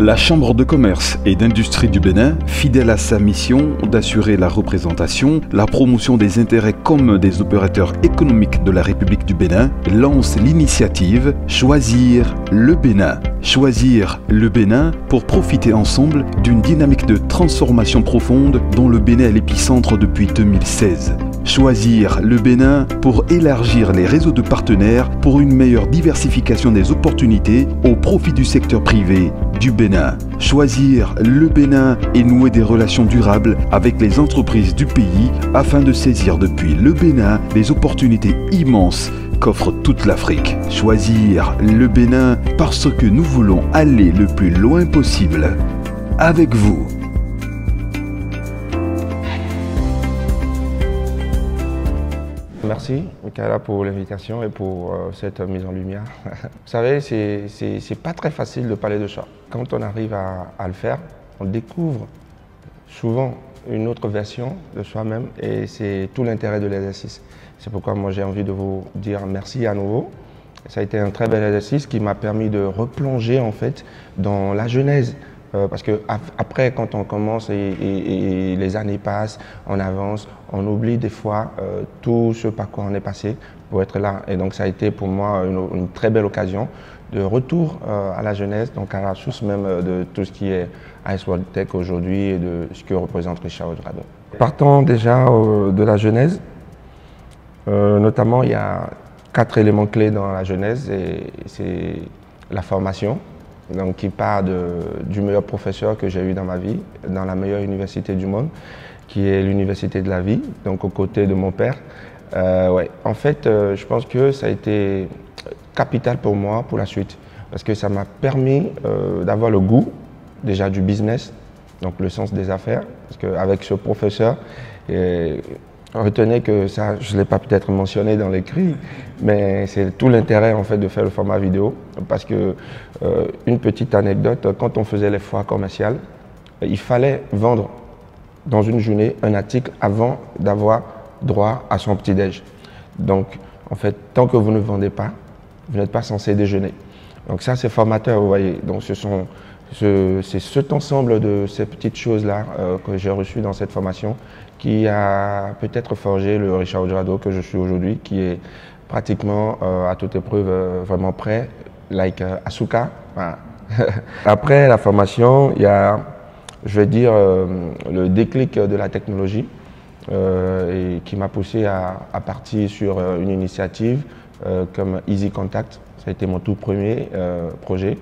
La Chambre de commerce et d'industrie du Bénin, fidèle à sa mission d'assurer la représentation, la promotion des intérêts communs des opérateurs économiques de la République du Bénin, lance l'initiative Choisir le Bénin. Choisir le Bénin pour profiter ensemble d'une dynamique de transformation profonde dont le Bénin est l'épicentre depuis 2016. Choisir le Bénin pour élargir les réseaux de partenaires pour une meilleure diversification des opportunités au profit du secteur privé du Bénin. Choisir le Bénin et nouer des relations durables avec les entreprises du pays afin de saisir depuis le Bénin les opportunités immenses qu'offre toute l'Afrique. Choisir le Bénin parce que nous voulons aller le plus loin possible avec vous. Merci, Michaela, pour l'invitation et pour cette mise en lumière. Vous savez, c'est pas très facile de parler de ça. Quand on arrive à le faire, on découvre souvent une autre version de soi-même et c'est tout l'intérêt de l'exercice. C'est pourquoi moi j'ai envie de vous dire merci à nouveau. Ça a été un très bel exercice qui m'a permis de replonger en fait dans la genèse. Parce que après, quand on commence et les années passent, on avance, on oublie des fois tout ce par quoi on est passé pour être là. Et donc ça a été pour moi une très belle occasion de retour à la jeunesse, donc à la source même de tout ce qui est Ice World Tech aujourd'hui et de ce que représente Richard Odrado. Partant déjà de la genèse, notamment il y a 4 éléments clés dans la genèse et c'est la formation. Donc, qui part du meilleur professeur que j'ai eu dans ma vie, dans la meilleure université du monde, qui est l'université de la vie, donc aux côtés de mon père. Ouais. En fait, je pense que ça a été capital pour moi pour la suite, parce que ça m'a permis d'avoir le goût déjà du business, donc le sens des affaires, parce qu'avec ce professeur, retenez que ça, je ne l'ai pas peut-être mentionné dans l'écrit, mais c'est tout l'intérêt en fait de faire le format vidéo, parce que une petite anecdote, quand on faisait les foires commerciales, il fallait vendre dans une journée un article avant d'avoir droit à son petit-déj. Donc en fait, tant que vous ne vendez pas, vous n'êtes pas censé déjeuner. Donc ça c'est formateur, vous voyez. Donc c'est cet ensemble de ces petites choses-là que j'ai reçues dans cette formation qui a peut-être forgé le Richard Odrado que je suis aujourd'hui, qui est pratiquement à toute épreuve vraiment prêt, like Asuka. Voilà. Après la formation, il y a, je vais dire, le déclic de la technologie et qui m'a poussé à partir sur une initiative comme Easy Contact. Ça a été mon tout premier projet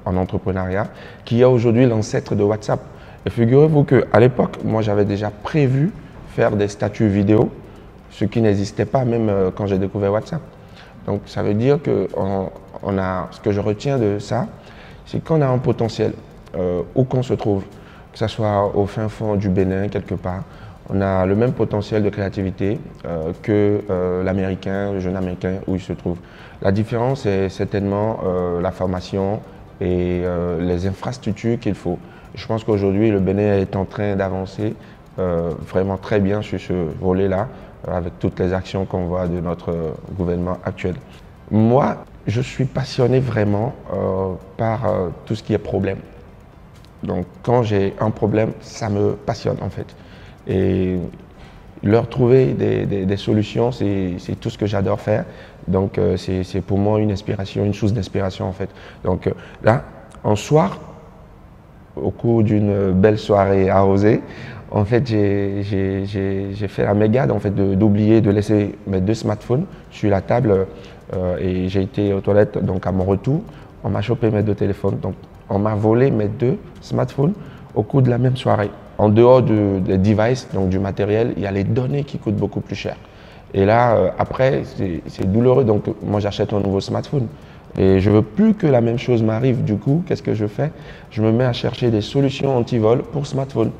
en entrepreneuriat, qui est aujourd'hui l'ancêtre de WhatsApp. Et figurez-vous qu'à l'époque, moi j'avais déjà prévu faire des statuts vidéo, ce qui n'existait pas même quand j'ai découvert WhatsApp. Donc ça veut dire que ce que je retiens de ça, c'est qu'on a un potentiel où qu'on se trouve, que ce soit au fin fond du Bénin quelque part, on a le même potentiel de créativité que l'Américain, le jeune Américain où il se trouve. La différence, c'est certainement la formation et les infrastructures qu'il faut. Je pense qu'aujourd'hui, le Bénin est en train d'avancer vraiment très bien sur ce volet-là, avec toutes les actions qu'on voit de notre gouvernement actuel. Moi, je suis passionné vraiment par tout ce qui est problème. Donc, quand j'ai un problème, ça me passionne en fait. Et leur trouver des solutions, c'est tout ce que j'adore faire. Donc, c'est pour moi une inspiration, une source d'inspiration en fait. Donc là, en soir, au cours d'une belle soirée arrosée, en fait, j'ai fait la mégade en fait, d'oublier de laisser mes 2 smartphones sur la table et j'ai été aux toilettes. Donc, à mon retour, on m'a chopé mes 2 téléphones. Donc, on m'a volé mes 2 smartphones au cours de la même soirée. En dehors des devices, donc du matériel, il y a les données qui coûtent beaucoup plus cher. Et là, après, c'est douloureux. Donc, moi, j'achète un nouveau smartphone. Et je ne veux plus que la même chose m'arrive. Du coup, qu'est-ce que je fais? Je me mets à chercher des solutions anti-vol pour smartphone.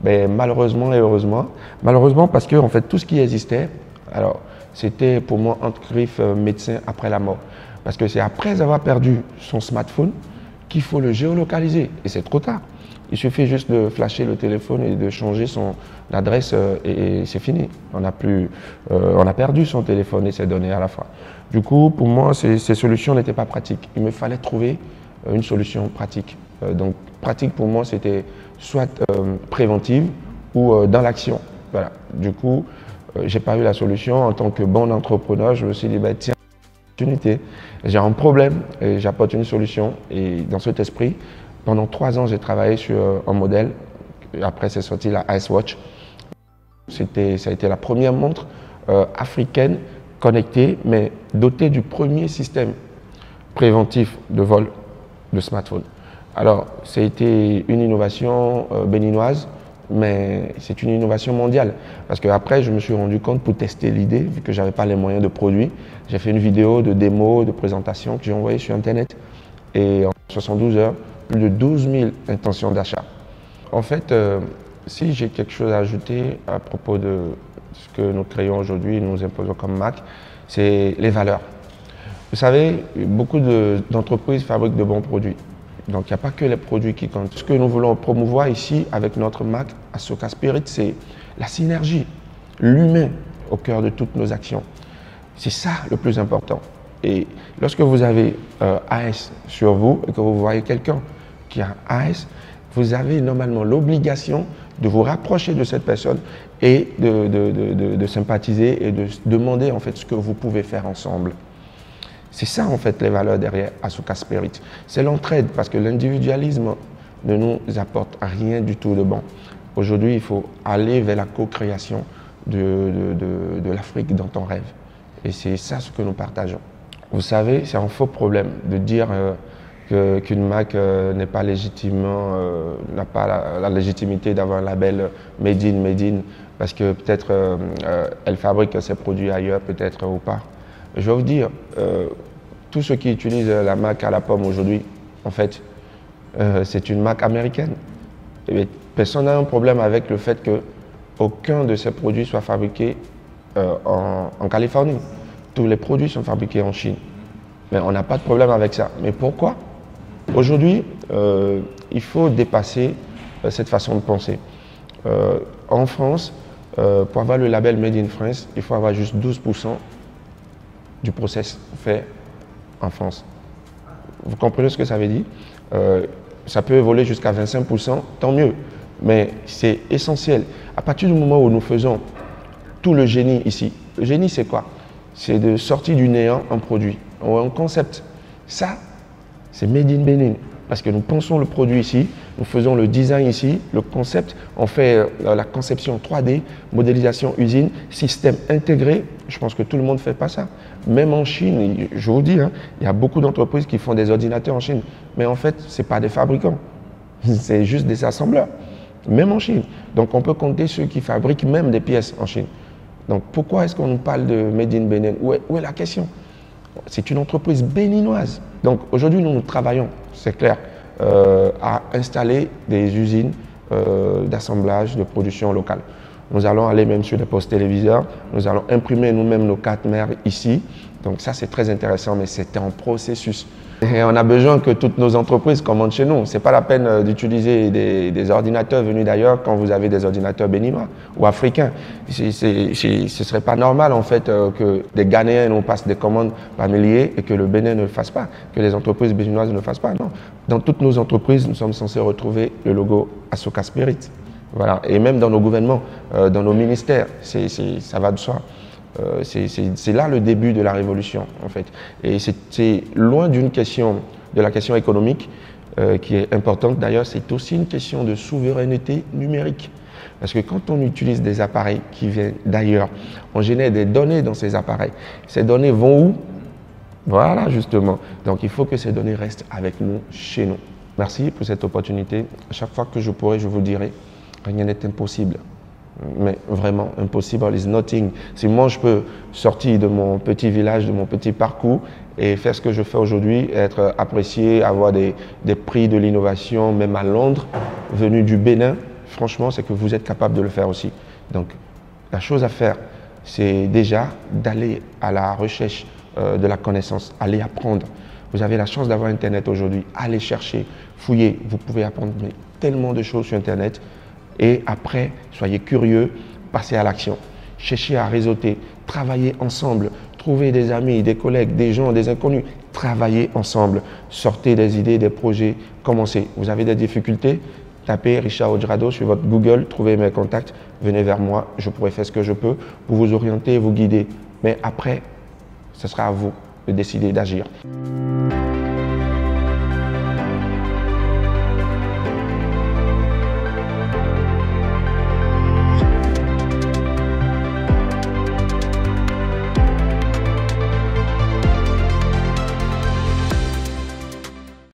Mais malheureusement et heureusement, malheureusement parce que en fait, tout ce qui existait, alors c'était pour moi entre griffes médecin après la mort. Parce que c'est après avoir perdu son smartphone qu'il faut le géolocaliser. Et c'est trop tard. Il suffit juste de flasher le téléphone et de changer son adresse et c'est fini. On a perdu son téléphone et ses données à la fois. Du coup, pour moi, ces solutions n'étaient pas pratiques. Il me fallait trouver une solution pratique. Donc pratique pour moi, c'était soit préventive ou dans l'action. Voilà. Du coup, j'ai pas eu la solution. En tant que bon entrepreneur, je me suis dit, bah, tiens, opportunité, j'ai un problème et j'apporte une solution. Et dans cet esprit, pendant 3 ans, j'ai travaillé sur un modèle. Après, c'est sorti la Ice Watch. Ça a été la première montre africaine connectée, mais dotée du premier système préventif de vol de smartphone. Alors, ça a été une innovation béninoise, mais c'est une innovation mondiale. Parce qu'après, je me suis rendu compte, pour tester l'idée, vu que je n'avais pas les moyens de produire, j'ai fait une vidéo de démo, de présentation que j'ai envoyée sur Internet. Et en 72 heures, plus de 12 000 intentions d'achat. En fait, si j'ai quelque chose à ajouter à propos de ce que nous créons aujourd'hui, nous imposons comme marque, c'est les valeurs. Vous savez, beaucoup d'entreprises fabriquent de bons produits. Donc, il n'y a pas que les produits qui comptent. Ce que nous voulons promouvoir ici avec notre marque Asoka Spirit, c'est la synergie, l'humain au cœur de toutes nos actions. C'est ça le plus important. Et lorsque vous avez AS sur vous et que vous voyez quelqu'un qui a AS, vous avez normalement l'obligation de vous rapprocher de cette personne et de sympathiser et de demander en fait ce que vous pouvez faire ensemble. C'est ça en fait les valeurs derrière Asoka Spirit. C'est l'entraide parce que l'individualisme ne nous apporte rien du tout de bon. Aujourd'hui, il faut aller vers la co-création de l'Afrique dans ton rêve. Et c'est ça ce que nous partageons. Vous savez, c'est un faux problème de dire qu'une marque n'est pas légitimement, n'a pas la légitimité d'avoir un label Made in, parce que peut-être elle fabrique ses produits ailleurs, peut-être ou pas. Je vais vous dire, tous ceux qui utilisent la marque à la pomme aujourd'hui, en fait, c'est une marque américaine. Et personne n'a un problème avec le fait qu'aucun de ces produits soit fabriqué en Californie. Tous les produits sont fabriqués en Chine. Mais on n'a pas de problème avec ça. Mais pourquoi? Aujourd'hui, il faut dépasser cette façon de penser. En France, pour avoir le label Made in France, il faut avoir juste 12% du process fait en France. Vous comprenez ce que ça veut dire? Ça peut évoluer jusqu'à 25%, tant mieux. Mais c'est essentiel. À partir du moment où nous faisons tout le génie ici, le génie c'est quoi? C'est de sortir du néant un produit, ou un concept. Ça, c'est Made in Benin. Parce que nous pensons le produit ici, nous faisons le design ici, le concept, on fait la conception 3D, modélisation usine, système intégré. Je pense que tout le monde ne fait pas ça. Même en Chine, je vous dis, hein, il y a beaucoup d'entreprises qui font des ordinateurs en Chine. Mais en fait, ce n'est pas des fabricants, c'est juste des assembleurs. Même en Chine. Donc on peut compter ceux qui fabriquent même des pièces en Chine. Donc pourquoi est-ce qu'on nous parle de Made in Benin? Où est la question? C'est une entreprise béninoise. Donc aujourd'hui, nous travaillons, c'est clair, à installer des usines d'assemblage, de production locale. Nous allons aller même sur des postes téléviseurs, nous allons imprimer nous-mêmes nos cartes mères ici. Donc ça, c'est très intéressant, mais c'est en processus. Et on a besoin que toutes nos entreprises commandent chez nous. Ce n'est pas la peine d'utiliser des ordinateurs venus d'ailleurs quand vous avez des ordinateurs béninois ou africains. Ce ne serait pas normal en fait que des Ghanéens nous passent des commandes par milliers et que le Bénin ne le fasse pas, que les entreprises béninoises ne le fassent pas. Non. Dans toutes nos entreprises, nous sommes censés retrouver le logo Asoka Spirit. Voilà. Et même dans nos gouvernements, dans nos ministères, ça va de soi. C'est là le début de la révolution, en fait. Et c'est loin d'une question, de la question économique, qui est importante. D'ailleurs, c'est aussi une question de souveraineté numérique. Parce que quand on utilise des appareils qui viennent d'ailleurs, on génère des données dans ces appareils. Ces données vont où? Voilà, justement. Donc, il faut que ces données restent avec nous, chez nous. Merci pour cette opportunité. À chaque fois que je pourrai, je vous dirai, rien n'est impossible. Mais vraiment, impossible is nothing. Si moi, je peux sortir de mon petit village, de mon petit parcours et faire ce que je fais aujourd'hui, être apprécié, avoir des prix de l'innovation, même à Londres, venu du Bénin, franchement, c'est que vous êtes capable de le faire aussi. Donc, la chose à faire, c'est déjà d'aller à la recherche de la connaissance, aller apprendre. Vous avez la chance d'avoir Internet aujourd'hui. Allez chercher, fouillez. Vous pouvez apprendre tellement de choses sur Internet. Et après, soyez curieux, passez à l'action. Cherchez à réseauter, travaillez ensemble, trouvez des amis, des collègues, des gens, des inconnus. travailler ensemble, sortez des idées, des projets, commencez. Vous avez des difficultés, tapez Richard Odrado sur votre Google, trouvez mes contacts, venez vers moi, je pourrai faire ce que je peux pour vous orienter, vous guider. Mais après, ce sera à vous de décider d'agir.